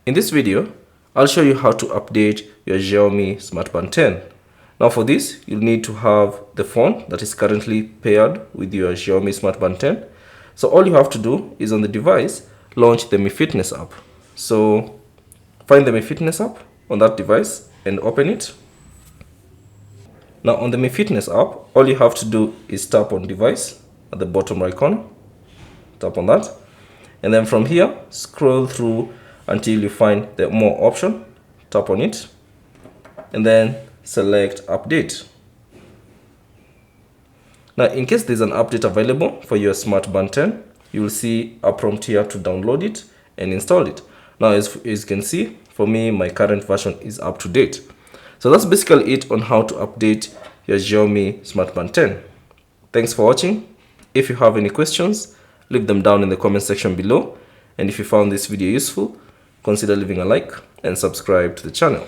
In this video, I'll show you how to update your Xiaomi Smart Band 10. Now for this, you'll need to have the phone that is currently paired with your Xiaomi Smart Band 10. So all you have to do is on the device, launch the Mi Fitness app. So find the Mi Fitness app on that device and open it. Now on the Mi Fitness app, all you have to do is tap on device at the bottom right corner. Tap on that. And then from here, scroll through until you find the more option. Tap on it. And then select update. Now in case there's an update available for your Smart Band 10, you will see a prompt here to download it and install it. Now as you can see, for me, my current version is up to date. So that's basically it on how to update your Xiaomi Smart Band 10. Thanks for watching. If you have any questions, leave them down in the comment section below. And if you found this video useful, consider leaving a like and subscribe to the channel.